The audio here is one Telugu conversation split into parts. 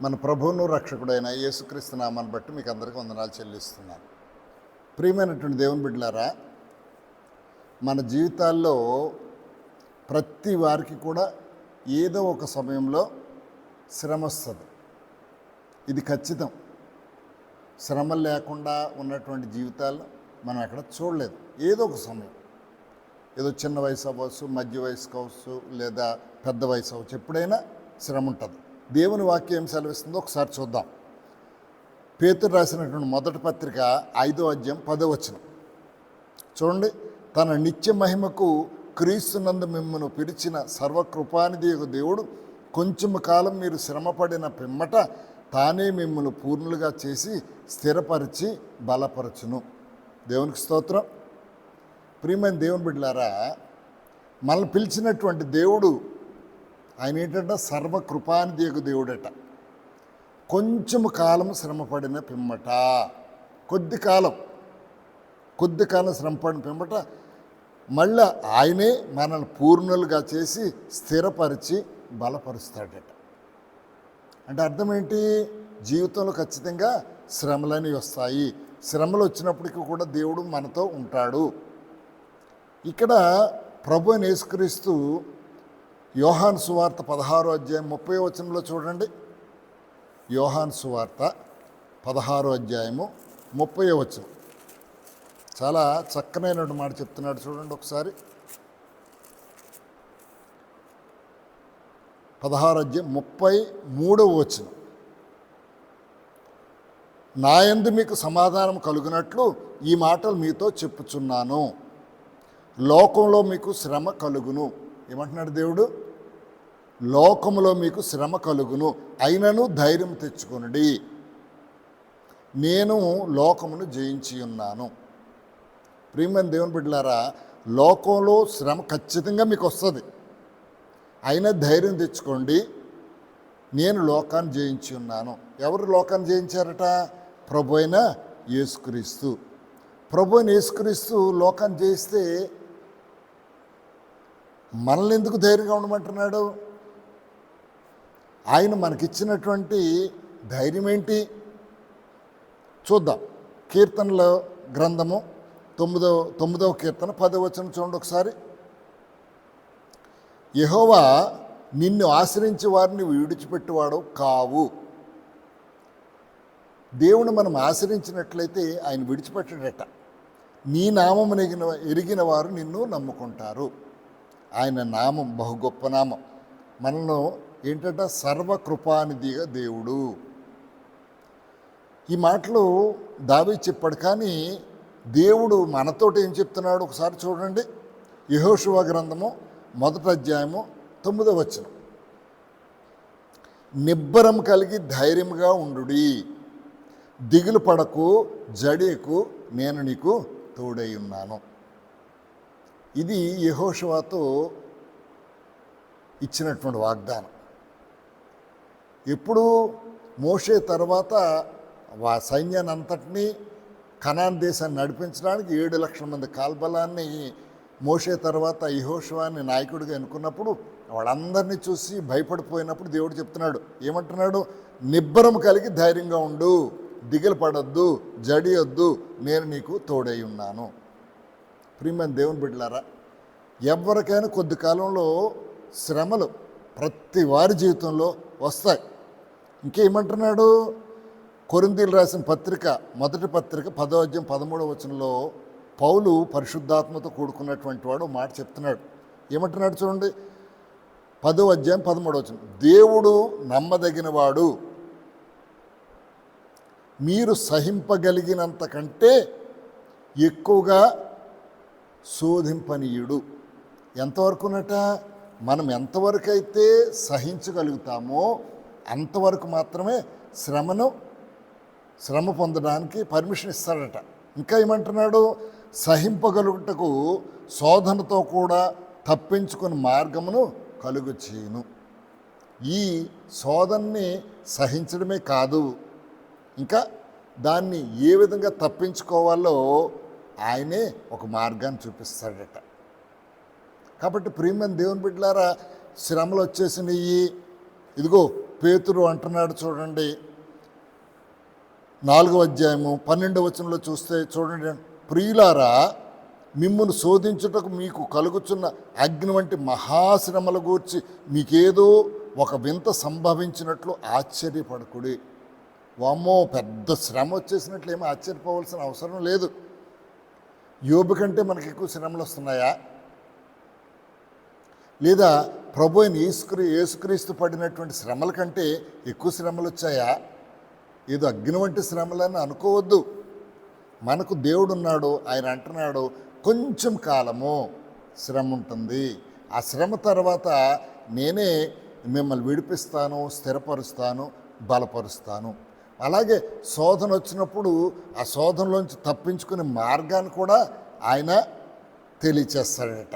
మన ప్రభువును రక్షకుడైన యేసుక్రీస్తు నామాన్ని బట్టి మీకు అందరికీ వందనాలు చెల్లిస్తున్నాను. ప్రియమైనటువంటి దేవుని బిడ్డలారా, మన జీవితాల్లో ప్రతి వారికి కూడా ఏదో ఒక సమయంలో శ్రమ వస్తుంది. ఇది ఖచ్చితం. శ్రమ లేకుండా ఉన్నటువంటి జీవితాలు మనం ఎక్కడ చూడలేదు. ఏదో ఒక సమయం, ఏదో చిన్న వయసు అవ్వచ్చు, మధ్య వయసు కావచ్చు, లేదా పెద్ద వయసు అవ్వచ్చు, ఎప్పుడైనా శ్రమ ఉంటుంది. దేవుని వాక్యం ఏం సెలవిస్తుందో ఒకసారి చూద్దాం. పేతురు రాసినటువంటి మొదటి పత్రిక 5వ అధ్యాయం 10వ వచనం చూడండి. తన నిత్య మహిమకు క్రీస్తునందు మిమ్మల్ని పిలిచిన సర్వకృపానిధి దేవుడు కొంచెం కాలం మీరు శ్రమపడిన పిమ్మట తానే మిమ్మల్ని పూర్ణులుగా చేసి స్థిరపరిచి బలపరచును. దేవునికి స్తోత్రం. ప్రియమైన దేవుని బిడ్డలారా, మనల్ని పిలిచినటువంటి దేవుడు ఆయన ఏంటంటే సర్వకృపానిధి దేవుడట. కొంచెం కాలం శ్రమపడిన పిమ్మట, కొద్ది కాలం శ్రమపడిన పిమ్మట మళ్ళీ ఆయనే మనల్ని పూర్ణులుగా చేసి స్థిరపరిచి బలపరుస్తాడట. అంటే అర్థం ఏంటి? జీవితంలో ఖచ్చితంగా శ్రమలని వస్తాయి. శ్రమలు వచ్చినప్పటికీ కూడా దేవుడు మనతో ఉంటాడు. ఇక్కడ ప్రభు అయిన యేసుక్రీస్తు యోహాను సువార్త 16వ అధ్యాయం 30వ వచనంలో చూడండి. యోహాను సువార్త 16వ అధ్యాయము 30వ వచనం చాలా చక్కనైనటువంటి మాట చెప్తున్నాడు. చూడండి ఒకసారి. 16వ అధ్యాయం 33వ వచనం. నా యందు మీకు సమాధానం కలుగునట్లు ఈ మాటలు మీతో చెప్పుచున్నాను. లోకంలో మీకు శ్రమ కలుగును. ఏమంటున్నాడు దేవుడు? లోకములో మీకు శ్రమ కలుగును, అయినను ధైర్యం తెచ్చుకొనుడి, నేను లోకమును జయించి ఉన్నాను. ప్రియమైన దేవుని బిడ్డలారా, లోకంలో శ్రమ ఖచ్చితంగా మీకు వస్తుంది. అయినా ధైర్యం తెచ్చుకోండి, నేను లోకాన్ని జయించి ఉన్నాను. ఎవరు లోకాన్ని జయించారట? ప్రభు అయిన యేసుక్రీస్తు. ప్రభు అయిన యేసుక్రీస్తు లోకాన్ని జయిస్తే మనల్ని ఎందుకు ధైర్యంగా ఉండమంటున్నాడు? ఆయన మనకిచ్చినటువంటి ధైర్యం ఏంటి చూద్దాం. కీర్తనల గ్రంథము 9వ కీర్తన 10వ వచనం చూడండి ఒకసారి. యెహోవా నిన్ను ఆశ్రయించే వారిని విడిచిపెట్టువాడు కావు. దేవుని మనం ఆశ్రయించినట్లయితే ఆయన విడిచిపెట్టడట. నీ నామం ఎరిగిన వారు నిన్ను నమ్ముకుంటారు. ఆయన నామం బహు గొప్ప నామం. మనలో ఏంటంటే సర్వకృపానిధిగా దేవుడు. ఈ మాటలు దావీదు చెప్పాడు. కానీ దేవుడు మనతోటి ఏం చెప్తున్నాడు ఒకసారి చూడండి. యెహోషువ గ్రంథము 1వ అధ్యాయము 9వ వచనం. నిబ్బరం కలిగి ధైర్యంగా ఉండుడి, దిగులు పడకు, జడియకు, నేను నీకు తోడై ఉన్నాను. ఇది యెహోషువతో ఇచ్చినటువంటి వాగ్దానం. ఎప్పుడు? మోషే తర్వాత సైన్యాన్ని అంతటినీ కనాన్ దేశాన్ని నడిపించడానికి 7 లక్షల మంది కాల్బలాన్ని మోషే తర్వాత యెహోషువని నాయకుడిగా ఎన్నుకున్నప్పుడు వాళ్ళందరినీ చూసి భయపడిపోయినప్పుడు దేవుడు చెప్తున్నాడు. ఏమంటున్నాడు? నిబ్బరం కలిగి ధైర్యంగా ఉండు, దిగులు పడొద్దు, జడియొద్దు, నేను నీకు తోడై ఉన్నాను. ప్రియమైన దేవుని బిడ్డలారా, ఎవరికైనా కొద్ది కాలంలో శ్రమలు ప్రతి వారి జీవితంలో వస్తాయి. ఇంకేమంటున్నాడు? కొరింథీయులు రాసిన పత్రిక, మొదటి పత్రిక 10వ అధ్యాయం 13వ వచనంలో పౌలు పరిశుద్ధాత్మతో కూడుకున్నటువంటి వాడు మాట చెప్తున్నాడు. ఏమంటున్నాడు చూడండి. 10వ అధ్యాయం 13వ వచనం. దేవుడు నమ్మదగిన వాడు, మీరు సహింపగలిగినంత కంటే ఎక్కువగా శోధింపనీయుడు. ఎంతవరకునట? మనం ఎంతవరకు అయితే సహించగలుగుతామో అంతవరకు మాత్రమే శ్రమ పొందడానికి పర్మిషన్ ఇస్తాడట. ఇంకా ఏమంటున్నాడు? సహింపగలుగుటకు శోధనతో కూడా తప్పించుకుని మార్గమును కలుగు చేయను. ఈ శోధనని సహించడమే కాదు, ఇంకా దాన్ని ఏ విధంగా తప్పించుకోవాలో ఆయనే ఒక మార్గాన్ని చూపిస్తాడట. కాబట్టి ప్రియమైన దేవుని బిడ్డలారా, శ్రమలు వచ్చేసినవి. ఇదిగో పేతురు అంటున్నాడు చూడండి, 4వ అధ్యాయము 12వ వచనంలో చూస్తే చూడండి, ప్రియులారా మిమ్మును శోధించుటకు మీకు కలుగుచున్న అగ్ని వంటి మహాశ్రమల గూర్చి మీకేదో ఒక వింత సంభవించినట్లు ఆశ్చర్యపడకుడి. వామ్మో, పెద్ద శ్రమ వచ్చేసినట్లు ఏమీ ఆశ్చర్యపోవాల్సిన అవసరం లేదు. యోబు కంటే మనకి ఎక్కువ శ్రమలు వస్తున్నాయా? లేదా ప్రభు అయిన యేసుక్రీస్తు పడినటువంటి శ్రమల కంటే ఎక్కువ శ్రమలు వచ్చాయా? ఏదో అగ్ని వంటి శ్రమలని అనుకోవద్దు. మనకు దేవుడు ఉన్నాడు, ఆయన అంటున్నాడు కొంచెం కాలము శ్రమ ఉంటుంది, ఆ శ్రమ తర్వాత నేనే మిమ్మల్ని విడిపిస్తాను, స్థిరపరుస్తాను, బలపరుస్తాను. అలాగే శోధన వచ్చినప్పుడు ఆ శోధనలోంచి తప్పించుకునే మార్గాన్ని కూడా ఆయన తెలియచేస్తాడట.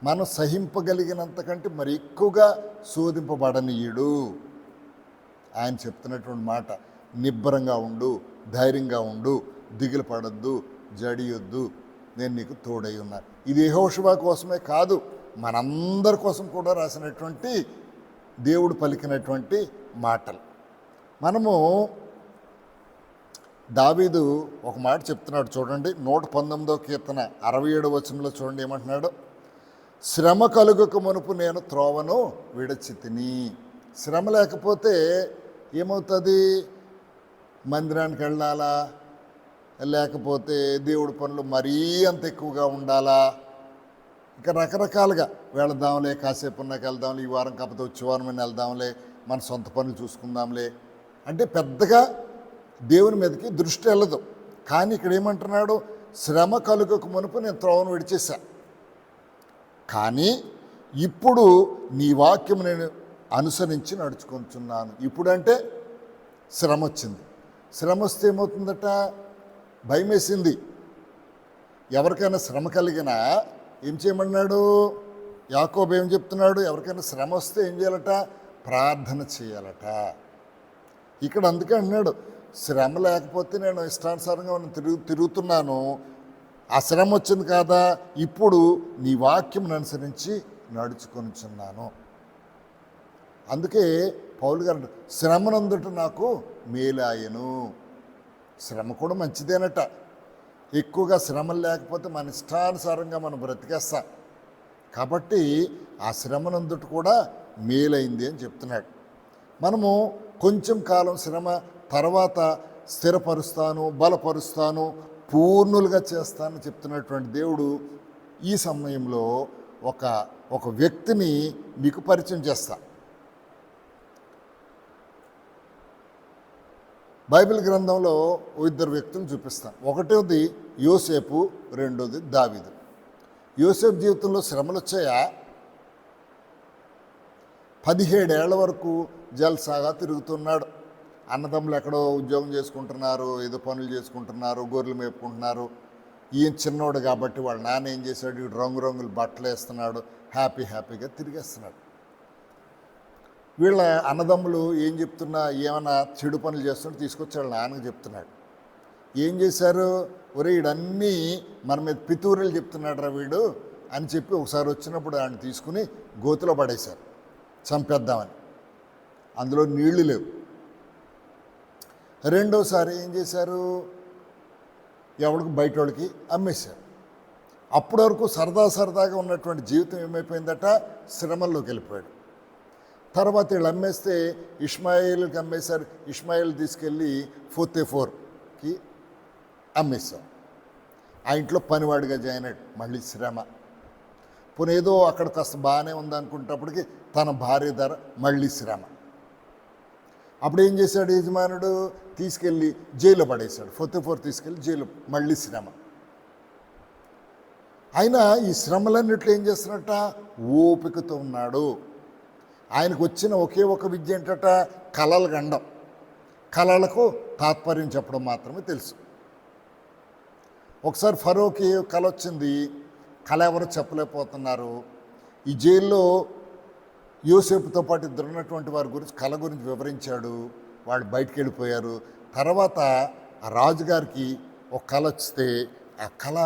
మనం సహింపగలిగినంతకంటే మరి ఎక్కువగా శోధింపబడనీయుడు. ఆయన చెప్తున్నటువంటి మాట, నిబ్బరంగా ఉండు, ధైర్యంగా ఉండు, దిగులు పడద్దు, జడియొద్దు, నేను నీకు తోడై ఉన్నా. ఇది యెహోషువ కోసమే కాదు, మనందరి కోసం కూడా రాసినటువంటి దేవుడు పలికినటువంటి మాటలు. మనము దావీదు ఒక మాట చెప్తున్నాడు చూడండి, 119వ కీర్తన 67వ వచనంలో చూడండి ఏమంటున్నాడు, శ్రమ కలుగక మునుపు నేను త్రోవను విడచితిని. శ్రమ లేకపోతే ఏమవుతుంది? మందిరానికి వెళ్ళాలా, లేకపోతే దేవుడి పనులు మరీ అంత ఎక్కువగా ఉండాలా, ఇక రకరకాలుగా వెళదాంలే, కాసేపు ఉన్నాక వెళ్దాంలే, ఈ వారం కాకపోతే వచ్చే వారం వెళ్దాంలే, మన సొంత పనులు చూసుకుందాంలే అంటే పెద్దగా దేవుని మీదకి దృష్టి వెళ్ళదు. కానీ ఇక్కడ ఏమంటున్నాడు, శ్రమ కలుగక మునుపు నేను త్రోవను విడిచేశా, కానీ ఇప్పుడు నీ వాక్యం నేను అనుసరించి నడుచుకుంటున్నాను. ఇప్పుడంటే శ్రమ వచ్చింది. శ్రమ వస్తే ఏమవుతుందట? భయం వేసింది. ఎవరికైనా శ్రమ కలిగినా ఏం చేయమన్నాడు యాకోబు? ఏం చెప్తున్నాడు? ఎవరికైనా శ్రమ వస్తే ఏం చేయాలట? ప్రార్థన చేయాలట. ఇక్కడ అందుకే అన్నాడు, శ్రమ లేకపోతే నేను ఇష్టానుసారంగా తిరుగుతున్నాను, ఆ శ్రమ వచ్చింది కాదా, ఇప్పుడు నీ వాక్యం అనుసరించి నడుచుకొనిచున్నాను. అందుకే పౌలు గారు శ్రమనందుట నాకు మేలాయను. శ్రమ కూడా మంచిదేనట. ఎక్కువగా శ్రమలు లేకపోతే మన ఇష్టానుసారంగా మనం బ్రతికేస్తాం. కాబట్టి ఆ శ్రమనందుట కూడా మేలైంది అని చెప్తున్నాడు. మనము కొంచెం కాలం శ్రమ తర్వాత స్థిరపరుస్తాను, బలపరుస్తాను, పూర్ణులుగా చేస్తానని చెప్తున్నటువంటి దేవుడు ఈ సమయంలో ఒక వ్యక్తిని మీకు పరిచయం చేస్తా. బైబిల్ గ్రంథంలో ఇద్దరు వ్యక్తులను చూపిస్తాను. ఒకటోది యోసేపు, రెండోది దావీదు. యోసేపు జీవితంలో శ్రమలు వచ్చాయా? 17 ఏళ్ల వరకు జల్సాగా తిరుగుతున్నాడు. అన్నదమ్ములు ఎక్కడో ఉద్యోగం చేసుకుంటున్నారు, ఏదో పనులు చేసుకుంటున్నారు, గొర్రెలు మేపుకుంటున్నారు. ఈయన చిన్నోడు కాబట్టి వాళ్ళ నాన్న ఏం చేశాడు, వీడు రంగురంగుల బట్టలు వేస్తున్నాడు, హ్యాపీగా తిరిగేస్తున్నాడు. వీళ్ళ అన్నదమ్ములు ఏం చెప్తున్నా, ఏమైనా చెడు పనులు చేస్తుంటే తీసుకొచ్చి వాళ్ళ నాన్నకు చెప్తున్నాడు. ఏం చేశారు? ఒరే వీడన్నీ మన మీద పితూరులు చెప్తున్నాడు రా వీడు అని చెప్పి ఒకసారి వచ్చినప్పుడు ఆయన తీసుకుని గోతిలో పడేశారు, చంపేద్దామని. అందులో నీళ్లు లేవు. రెండోసారి ఏం చేశారు? ఎవడికి బయట వాళ్ళకి అమ్మేశారు. అప్పటి వరకు సరదాగా ఉన్నటువంటి జీవితం ఏమైపోయిందట? శ్రమల్లోకి వెళ్ళిపోయాడు. తర్వాత వీళ్ళు అమ్మేస్తే ఇష్మాయిల్కి అమ్మేశారు. ఇష్మాయిల్ తీసుకెళ్ళి ఫోర్కి అమ్మేశారు. ఆ ఇంట్లో పనివాడిగా జాయిన్ అయ్యాడు. మళ్ళీ శ్రమ. పోనీ ఏదో అక్కడ కాస్త బాగానే ఉందనుకునేటప్పటికి తన భార్య ధర మళ్ళీ శ్రమ. అప్పుడు ఏం చేశాడు యజమానుడు? తీసుకెళ్ళి జైల్లో పడేశాడు. 4 తీసుకెళ్ళి జైలు, మళ్ళీ శ్రమ. అయినా ఈ శ్రమలన్నిట్లో ఏం చేస్తున్నట్ట? ఓపికతో ఉన్నాడు. ఆయనకు వచ్చిన ఒకే ఒక విద్య ఏంటట? కలలు గండం. కళలకు తాత్పర్యం చెప్పడం మాత్రమే తెలుసు. ఒకసారి ఫరోకి కళ వచ్చింది. కళ ఎవరు చెప్పలేకపోతున్నారు. ఈ జైల్లో యోసేపుతో పాటు ఇద్దరు ఉన్నటువంటి వారి గురించి కళ గురించి వివరించాడు. వాళ్ళు బయటికి వెళ్ళిపోయారు. తర్వాత ఆ రాజుగారికి ఒక కళ వస్తే ఆ కళ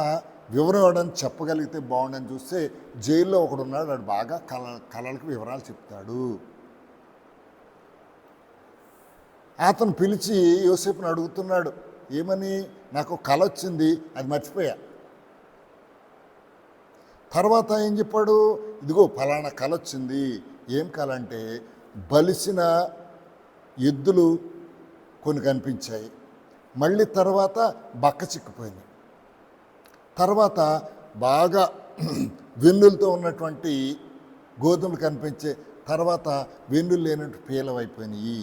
వివరం ఇవ్వడానికి చెప్పగలిగితే బాగుండని చూస్తే జైల్లో ఒకడు ఉన్నాడు, వాడు బాగా కళలకు వివరాలు చెప్తాడు. అతను పిలిచి యోసేపుని అడుగుతున్నాడు, ఏమని? నాకు కల వచ్చింది, అది మర్చిపోయా. తర్వాత ఏం చెప్పాడు? ఇదిగో ఫలానా కల వచ్చింది. ఏం కల అంటే బలిసిన ఎద్దులు కొన్ని కనిపించాయి. మళ్ళీ తర్వాత బక్క చిక్కిపోయింది. తర్వాత బాగా వెన్నులతో ఉన్నటువంటి గోధుమలు కనిపించే, తర్వాత వెన్నులు లేనట్టు పీలవైపోయినాయి.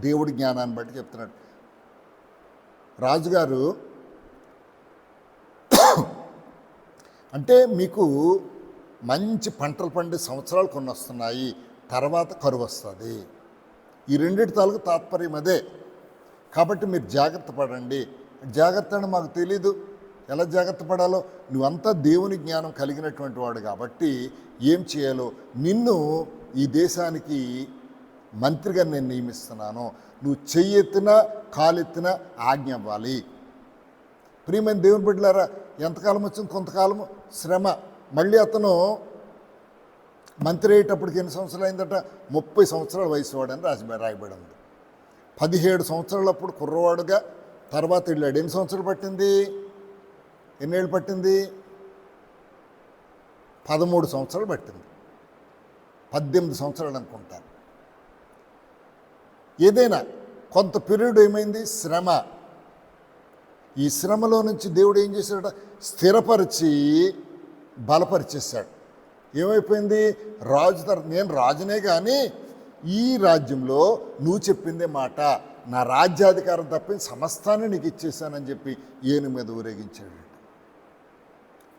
దేవుడి జ్ఞానాన్ని బట్టి చెప్తున్నాడు. రాజుగారు అంటే మీకు మంచి పంటలు పండే సంవత్సరాలు కొన్ని వస్తున్నాయి, తర్వాత కరువు వస్తుంది. ఈ రెండింటి తాలూకు తాత్పర్యం అదే. కాబట్టి మీరు జాగ్రత్త పడండి. జాగ్రత్త అని మాకు తెలీదు, ఎలా జాగ్రత్త పడాలో. నువ్వంతా దేవుని జ్ఞానం కలిగినటువంటి వాడు కాబట్టి ఏం చేయాలో, నిన్ను ఈ దేశానికి మంత్రిగా నేను నియమిస్తున్నాను. నువ్వు చెయ్యెత్తినా కాలెత్తినా ఆజ్ఞ ఇవ్వాలి. ప్రియమైన దేవుని బిడ్డలారా, ఎంతకాలం వచ్చింది? కొంతకాలము శ్రమ. మళ్ళీ అతను మంత్రి అయ్యేటప్పటికి ఎన్ని సంవత్సరాలు అయిందట? 30 సంవత్సరాల వయసు వాడని రాయబడి ఉంది. 17 సంవత్సరాలప్పుడు కుర్రవాడుగా తర్వాత వెళ్ళాడు. ఎన్ని సంవత్సరాలు పట్టింది? ఎన్నేళ్ళు పట్టింది? 13 సంవత్సరాలు పట్టింది. 18 సంవత్సరాలు అనుకుంటాను. ఏదైనా కొంత పీరియడ్ ఏమైంది? శ్రమ. ఈ శ్రమలో నుంచి దేవుడు ఏం చేశాడు? స్థిరపరిచి బలపరిచేశాడు. ఏమైపోయింది? రాజు నేను రాజునే కానీ ఈ రాజ్యంలో నువ్వు చెప్పిందే మాట, నా రాజ్యాధికారం తప్పింది సమస్తాన్ని నీకు ఇచ్చేసానని చెప్పి ఏను మీద ఊరేగించాడు.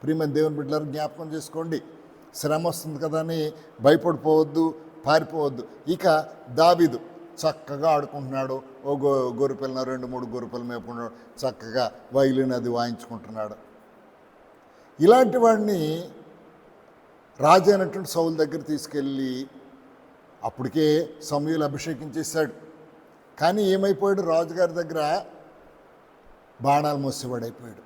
ప్రియమైన దేవుని బిడ్డలారు, జ్ఞాపకం చేసుకోండి. శ్రమ వస్తుంది కదా అని భయపడిపోవద్దు, పారిపోవద్దు. ఇక దావీదు చక్కగా ఆడుకుంటున్నాడు. ఓ గొర్రెపిల్లను 2-3 గొర్రెపిల్లలు మేపుకున్నాడు. చక్కగా వైలిన్ అది వాయించుకుంటున్నాడు. ఇలాంటి వాడిని రాజు అయినటువంటి సౌలు దగ్గర తీసుకెళ్ళి అప్పటికే సమూయేలు అభిషేకించేశాడు. కానీ ఏమైపోయాడు? రాజుగారి దగ్గర బాణాలు మోసేవాడైపోయాడు.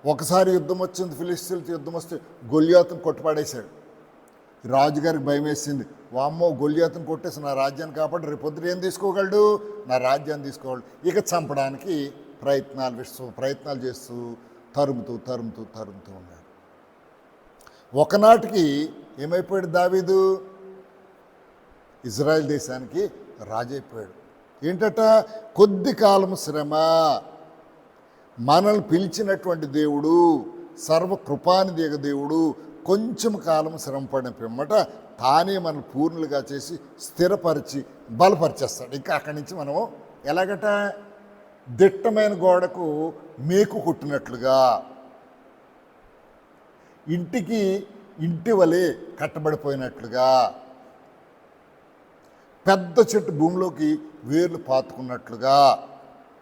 ఒకసారి యుద్ధం వచ్చింది, ఫిలిస్తీన్లతో యుద్ధం వస్తే గొల్యాతును కొట్టుపాడేశాడు. రాజుగారికి భయం వేసింది. వామ్మో, గొల్యాతును కొట్టేసి నా రాజ్యాన్ని కాబట్టి రేపు పొద్దున ఏం తీసుకోగలడు? నా రాజ్యాన్ని తీసుకోగలడు. ఇక చంపడానికి ప్రయత్నాలు చేస్తూ తరుముతూ ఉన్నాడు. ఒకనాటికి ఏమైపోయాడు? దావీదు ఇజ్రాయెల్ దేశానికి రాజైపోయాడు. ఏంటట? కొద్ది కాలం శ్రమ. మనల్ని పిలిచినటువంటి దేవుడు, సర్వకృపానిదేగ దేవుడు కొంచెం కాలం శ్రమ పడిన పిమ్మట తానే మనం పూర్ణులుగా చేసి స్థిరపరిచి బలపరిచేస్తాడు. ఇంకా అక్కడి నుంచి మనం ఎలాగట? దిట్టమైన గోడకు మేకు కొట్టినట్లుగా ఇంటికి ఇంటి వలె కట్టబడిపోయినట్లుగా, పెద్ద చెట్టు భూమిలోకి వేర్లు పాతుకున్నట్లుగా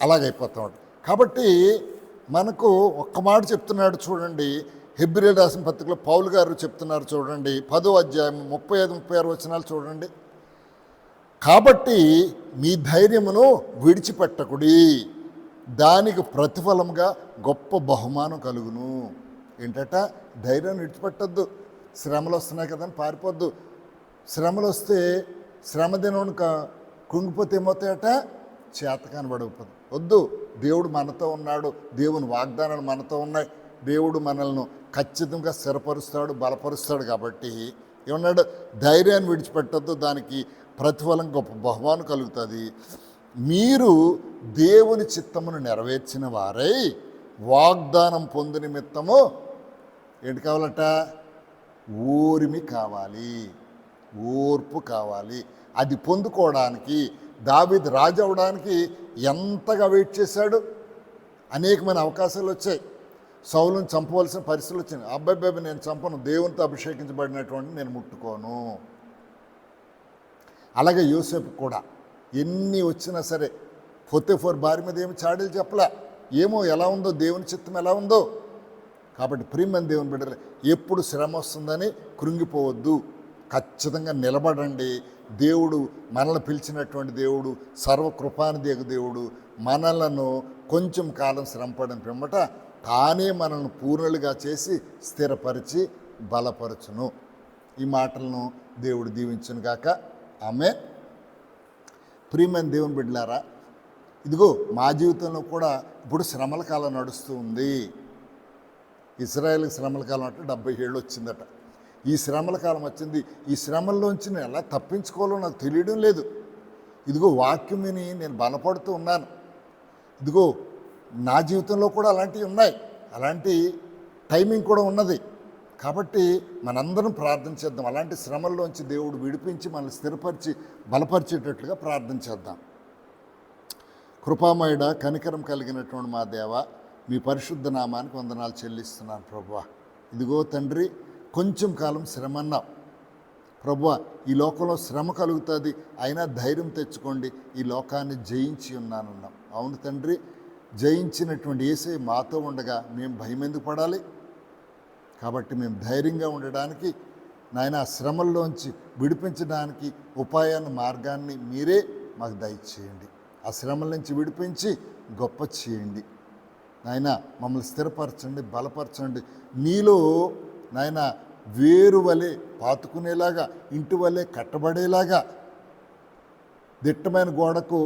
అలాగైపోతాడు. కాబట్టి మనకు ఒక్క మాట చెప్తున్నాడు చూడండి. హెబ్రీయులకు రాసిన పత్రికలో పౌలు గారు చెప్తున్నారు చూడండి, 10వ అధ్యాయం 35-36 వచనాలు చూడండి. కాబట్టి మీ ధైర్యమును విడిచిపెట్టకుడి, దానికి ప్రతిఫలంగా గొప్ప బహుమానం కలుగును. ఏంటట? ధైర్యాన్ని విడిచిపెట్టద్దు. శ్రమలు వస్తున్నాయి కదని పారిపోద్దు. శ్రమలు వస్తే శ్రమ దినం కృంగిపోతే ఏమవుతాయట? చేతకాని పడిపోదు. వద్దు. దేవుడు మనతో ఉన్నాడు. దేవుని వాగ్దానాలు మనతో ఉన్నాయి. దేవుడు మనల్ని ఖచ్చితంగా స్థిరపరుస్తాడు, బలపరుస్తాడు. కాబట్టి ఏమన్నాడు? ధైర్యాన్ని విడిచిపెట్టద్దు, దానికి ప్రతిఫలం గొప్ప బహుమానం కలుగుతుంది. మీరు దేవుని చిత్తమును నెరవేర్చిన వారై వాగ్దానం పొందు నిమిత్తము ఏంటి కావాలట? ఓర్మి కావాలి, ఓర్పు కావాలి. అది పొందుకోవడానికి దావీదు రాజు అవడానికి ఎంతగా వెయిట్ చేశాడు. అనేకమైన అవకాశాలు వచ్చాయి. సౌలును చంపవలసిన పరిస్థితులు వచ్చినాయి. అబ్బాయి నేను చంపను, దేవునితో అభిషేకించబడినటువంటి నేను ముట్టుకోను. అలాగే యోసేపు కూడా ఎన్ని వచ్చినా సరే పొతీఫర్ భార్య మీద ఏమి చాడీలు చెప్పలే. ఏమో ఎలా ఉందో, దేవుని చిత్తం ఎలా ఉందో. కాబట్టి ప్రియమైన దేవుని బిడ్డలు, ఎప్పుడు శ్రమ వస్తుందని కృంగిపోవద్దు. ఖచ్చితంగా నిలబడండి. దేవుడు మనల్ని పిలిచినటువంటి దేవుడు, సర్వకృపానిదేగ దేవుడు మనలను కొంచెం కాలం శ్రమపడిన పిమ్మట తానే మనల్ని పూర్ణులుగా చేసి స్థిరపరిచి బలపరచును. ఈ మాటలను దేవుడు దీవించును గాక. ఆమేన్. ప్రియమైన దేవుని బిడ్డలారా, ఇదిగో మా జీవితంలో కూడా ఇప్పుడు శ్రమల కాలం నడుస్తూ ఉంది. ఇజ్రాయేల్కి శ్రమల కాలం అంటే 70 ఏళ్ళు వచ్చిందట. ఈ శ్రమల కాలం వచ్చింది. ఈ శ్రమల్లోంచి నేను ఎలా తప్పించుకోవాలో నాకు తెలియడం లేదు. ఇదిగో వాక్యం విని నేను బలపడుతూ ఉన్నాను. ఇదిగో నా జీవితంలో కూడా అలాంటివి ఉన్నాయి, అలాంటి టైమింగ్ కూడా ఉన్నది. కాబట్టి మనందరం ప్రార్థన చేద్దాం. అలాంటి శ్రమల్లోంచి దేవుడు విడిపించి మనల్ని స్థిరపరిచి బలపరిచేటట్లుగా ప్రార్థన చేద్దాం. కృపామయుడ, కనికరం కలిగినటువంటి మా దేవ, మీ పరిశుద్ధ నామానికి వందనాలు చెల్లిస్తున్నాను ప్రభువా. ఇదిగో తండ్రి, కొంచెం కాలం శ్రమ అన్నావు ప్రభువా. ఈ లోకంలో శ్రమ కలుగుతుంది, అయినా ధైర్యం తెచ్చుకోండి, ఈ లోకాన్ని జయించి ఉన్నానన్నాం. అవును తండ్రి, జయించినటువంటి యేసయ్య మాతో ఉండగా మేము భయం ఎందుకు పడాలి? కాబట్టి మేము ధైర్యంగా ఉండడానికి నాయన ఆ శ్రమల్లోంచి విడిపించడానికి ఉపాయాన్ని, మార్గాన్ని మీరే మాకు దయచేయండి. ఆ శ్రమల నుంచి విడిపించి గొప్ప చేయండి నాయన. మమ్మల్ని స్థిరపరచండి, బలపరచండి. నీలో నాయన వేరు వలె పాతుకునేలాగా, ఇంటి వలె కట్టబడేలాగా, దిట్టమైన గోడకు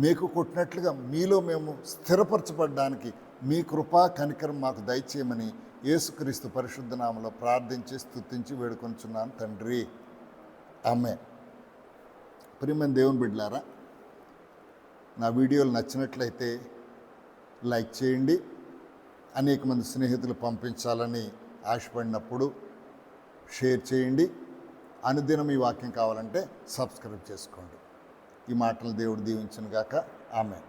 మేకు కొట్టినట్లుగా మీలో మేము స్థిరపరచబడడానికి మీ కృపా కనికరం మాకు దయచేయమని యేసుక్రీస్తు పరిశుద్ధ నామములో ప్రార్థించి స్తుతించి వేడుకొంచున్నాను తండ్రి. ఆమేన్. ప్రియమైన దేవుని బిడ్డలారా, నా వీడియోలు నచ్చినట్లయితే లైక్ చేయండి. అనేక మంది స్నేహితులు పంపించాలని ఆశపడినప్పుడు షేర్ చేయండి. అనుదినం ఈ వాక్యం కావాలంటే సబ్స్క్రైబ్ చేసుకోండి. ఈ మాటలు దేవుడు దీవించును గాక. ఆమేన్.